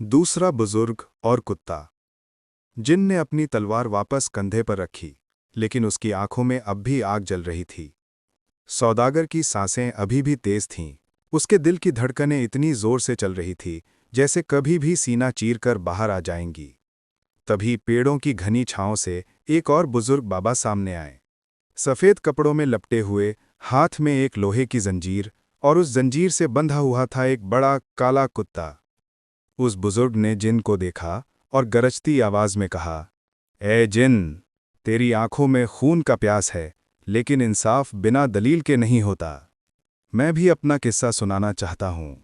दूसरा बुजुर्ग और कुत्ता। जिन ने अपनी तलवार वापस कंधे पर रखी, लेकिन उसकी आंखों में अब भी आग जल रही थी। सौदागर की सांसें अभी भी तेज थीं। उसके दिल की धड़कनें इतनी जोर से चल रही थी जैसे कभी भी सीना चीरकर बाहर आ जाएंगी। तभी पेड़ों की घनी छांव से एक और बुजुर्ग बाबा सामने आए। सफ़ेद कपड़ों में लपटे हुए, हाथ में एक लोहे की जंजीर, और उस जंजीर से बंधा हुआ था एक बड़ा काला कुत्ता। उस बुजुर्ग ने जिन को देखा और गरजती आवाज में कहा, ए जिन, तेरी आंखों में खून का प्यास है, लेकिन इंसाफ बिना दलील के नहीं होता। मैं भी अपना किस्सा सुनाना चाहता हूं।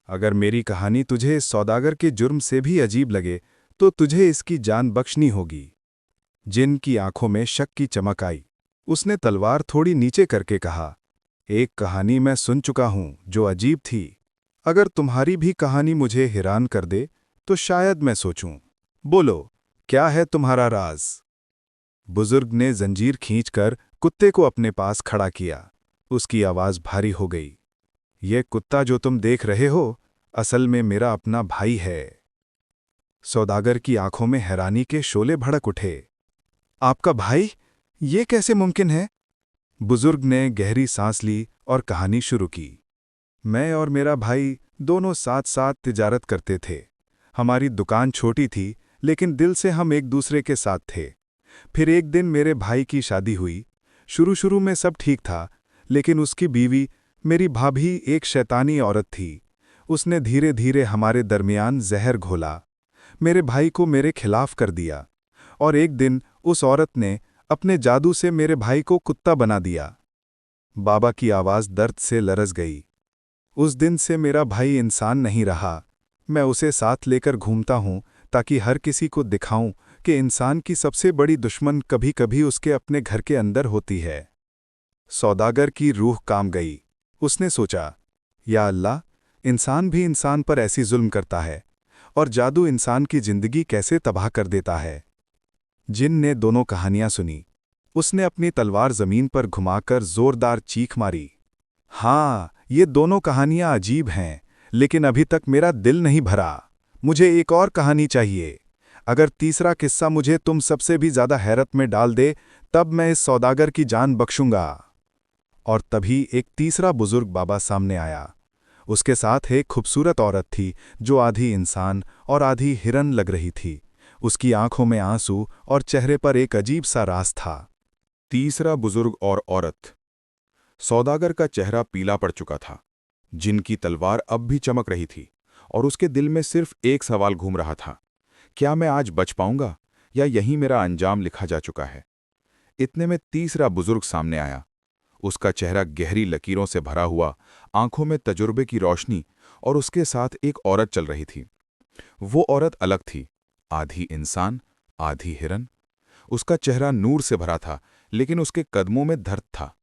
अगर मेरी कहानी तुझे इस सौदागर के जुर्म से भी अजीब लगे तो तुझे इसकी जान बख्शनी होगी। जिन की आंखों में शक की चमक आई। उसने तलवार थोड़ी नीचे करके कहा, एक कहानी मैं सुन चुका हूं जो अजीब थी। अगर तुम्हारी भी कहानी मुझे हैरान कर दे तो शायद मैं सोचूं। बोलो, क्या है तुम्हारा राज? बुजुर्ग ने जंजीर खींचकर कुत्ते को अपने पास खड़ा किया। उसकी आवाज भारी हो गई। यह कुत्ता जो तुम देख रहे हो, असल में मेरा अपना भाई है। सौदागर की आंखों में हैरानी के शोले भड़क उठे। आपका भाई? ये कैसे मुमकिन है? बुजुर्ग ने गहरी सांस ली और कहानी शुरू की। मैं और मेरा भाई दोनों साथ साथ तिजारत करते थे। हमारी दुकान छोटी थी, लेकिन दिल से हम एक दूसरे के साथ थे। फिर एक दिन मेरे भाई की शादी हुई। शुरू शुरू में सब ठीक था, लेकिन उसकी बीवी, मेरी भाभी, एक शैतानी औरत थी। उसने धीरे धीरे हमारे दरमियान जहर घोला, मेरे भाई को मेरे खिलाफ कर दिया, और एक दिन उस औरत ने अपने जादू से मेरे भाई को कुत्ता बना दिया। बाबा की आवाज दर्द से लरज गई। उस दिन से मेरा भाई इंसान नहीं रहा। मैं उसे साथ लेकर घूमता हूं ताकि हर किसी को दिखाऊं कि इंसान की सबसे बड़ी दुश्मन कभी कभी उसके अपने घर के अंदर होती है। सौदागर की रूह काम गई। उसने सोचा, या अल्लाह, इंसान भी इंसान पर ऐसी जुल्म करता है, और जादू इंसान की जिंदगी कैसे तबाह कर देता है। जिन ने दोनों कहानियां सुनी। उसने अपनी तलवार जमीन पर घुमाकर जोरदार चीख मारी। हाँ, ये दोनों कहानियां अजीब हैं, लेकिन अभी तक मेरा दिल नहीं भरा। मुझे एक और कहानी चाहिए। अगर तीसरा किस्सा मुझे तुम सबसे भी ज्यादा हैरत में डाल दे, तब मैं इस सौदागर की जान बख्शूंगा। और तभी एक तीसरा बुजुर्ग बाबा सामने आया। उसके साथ एक खूबसूरत औरत थी जो आधी इंसान और आधी हिरन लग रही थी। उसकी आंखों में आंसू और चेहरे पर एक अजीब सा राज था। तीसरा बुजुर्ग और औरत। सौदागर का चेहरा पीला पड़ चुका था। जिनकी तलवार अब भी चमक रही थी, और उसके दिल में सिर्फ एक सवाल घूम रहा था, क्या मैं आज बच पाऊंगा, या यहीं मेरा अंजाम लिखा जा चुका है। इतने में तीसरा बुजुर्ग सामने आया। उसका चेहरा गहरी लकीरों से भरा हुआ, आंखों में तजुर्बे की रोशनी, और उसके साथ एक औरत चल रही थी। वो औरत अलग थी, आधी इंसान, आधी हिरन। उसका चेहरा नूर से भरा था, लेकिन उसके कदमों में दर्द था।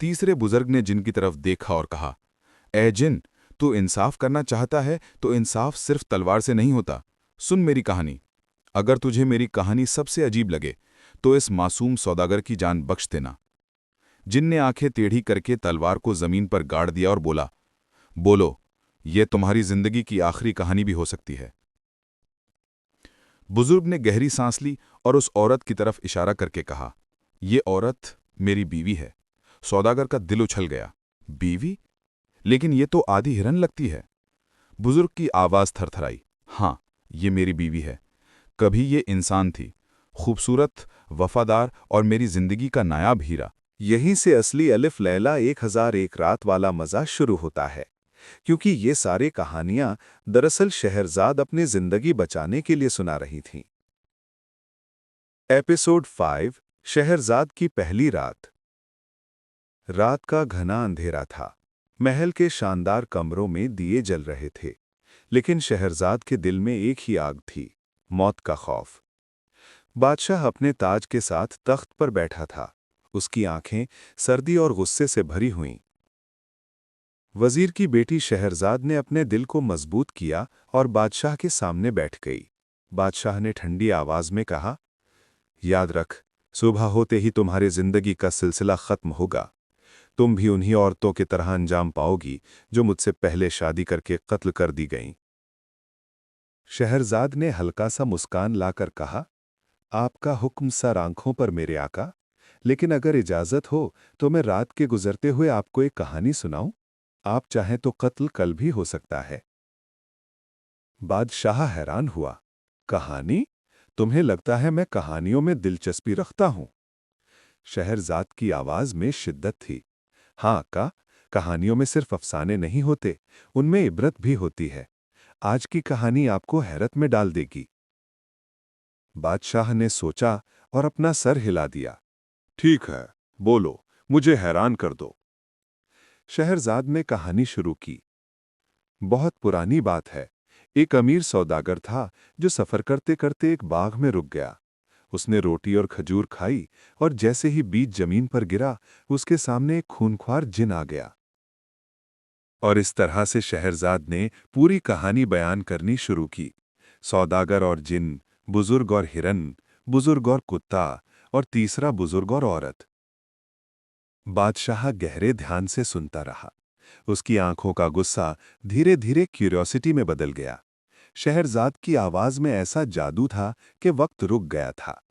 तीसरे बुजुर्ग ने जिन की तरफ देखा और कहा, ए जिन, तू इंसाफ करना चाहता है तो इंसाफ सिर्फ तलवार से नहीं होता। सुन मेरी कहानी। अगर तुझे मेरी कहानी सबसे अजीब लगे तो इस मासूम सौदागर की जान बख्श देना। जिन ने आंखें टेढ़ी करके तलवार को जमीन पर गाड़ दिया और बोला, बोलो, यह तुम्हारी जिंदगी की आखिरी कहानी भी हो सकती है। बुजुर्ग ने गहरी सांस ली और उस औरत की तरफ इशारा करके कहा, यह औरत मेरी बीवी है। सौदागर का दिल उछल गया। बीवी? लेकिन ये तो आधी हिरन लगती है। बुजुर्ग की आवाज थरथराई। हाँ, ये मेरी बीवी है। कभी ये इंसान थी, खूबसूरत, वफादार और मेरी जिंदगी का नायाब हीरा। यहीं से असली अलिफ लैला 1001 रात वाला मज़ा शुरू होता है, क्योंकि ये सारे कहानियां दरअसल शहरजाद अपनी जिंदगी बचाने के लिए सुना रही थीं। एपिसोड 5, शहरजाद की पहली रात। रात का घना अंधेरा था। महल के शानदार कमरों में दिए जल रहे थे, लेकिन शहरजाद के दिल में एक ही आग थी, मौत का खौफ। बादशाह अपने ताज के साथ तख्त पर बैठा था। उसकी आंखें सर्दी और गुस्से से भरी हुईं। वजीर की बेटी शहरजाद ने अपने दिल को मजबूत किया और बादशाह के सामने बैठ गई। बादशाह ने ठंडी आवाज में कहा, याद रख, सुबह होते ही तुम्हारी जिंदगी का सिलसिला खत्म होगा। तुम भी उन्हीं औरतों की तरह अंजाम पाओगी जो मुझसे पहले शादी करके कत्ल कर दी गईं। शहरजाद ने हल्का सा मुस्कान लाकर कहा, आपका हुक्म सर आंखों पर मेरे आका, लेकिन अगर इजाजत हो तो मैं रात के गुजरते हुए आपको एक कहानी सुनाऊं? आप चाहें तो कत्ल कल भी हो सकता है। बादशाह हैरान हुआ। कहानी? तुम्हें लगता है मैं कहानियों में दिलचस्पी रखता हूं? शहरजाद की आवाज में शिद्दत थी। हाँ अक्का, कहानियों में सिर्फ अफसाने नहीं होते, उनमें इबरत भी होती है। आज की कहानी आपको हैरत में डाल देगी। बादशाह ने सोचा और अपना सर हिला दिया। ठीक है, बोलो, मुझे हैरान कर दो। शहरजाद ने कहानी शुरू की। बहुत पुरानी बात है। एक अमीर सौदागर था जो सफर करते करते एक बाग में रुक गया। उसने रोटी और खजूर खाई और जैसे ही बीज जमीन पर गिरा, उसके सामने एक खूंखार जिन आ गया। और इस तरह से शहरजाद ने पूरी कहानी बयान करनी शुरू की। सौदागर और जिन, बुजुर्ग और हिरन, बुजुर्ग और कुत्ता, और तीसरा बुजुर्ग और औरत। बादशाह गहरे ध्यान से सुनता रहा। उसकी आंखों का गुस्सा धीरे धीरे क्यूरियोसिटी में बदल गया। शहरजाद की आवाज में ऐसा जादू था कि वक्त रुक गया था।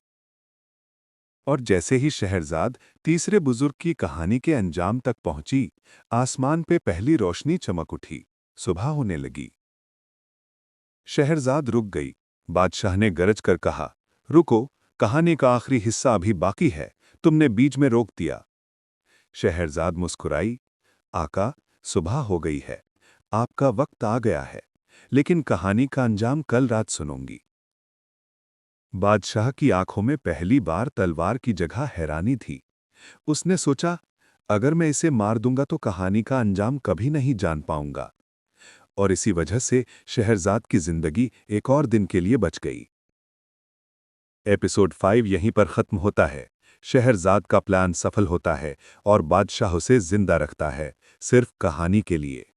और जैसे ही शहरजाद तीसरे बुजुर्ग की कहानी के अंजाम तक पहुंची, आसमान पे पहली रोशनी चमक उठी। सुबह होने लगी। शहरजाद रुक गई। बादशाह ने गरज कर कहा, रुको, कहानी का आखिरी हिस्सा अभी बाकी है, तुमने बीच में रोक दिया। शहरजाद मुस्कुराई, आका, सुबह हो गई है, आपका वक्त आ गया है, लेकिन कहानी का अंजाम कल रात सुनूंगी। बादशाह की आंखों में पहली बार तलवार की जगह हैरानी थी। उसने सोचा, अगर मैं इसे मार दूंगा तो कहानी का अंजाम कभी नहीं जान पाऊंगा। और इसी वजह से शहरजाद की जिंदगी एक और दिन के लिए बच गई। एपिसोड 5 यहीं पर खत्म होता है। शहरजाद का प्लान सफल होता है और बादशाह उसे जिंदा रखता है, सिर्फ कहानी के लिए।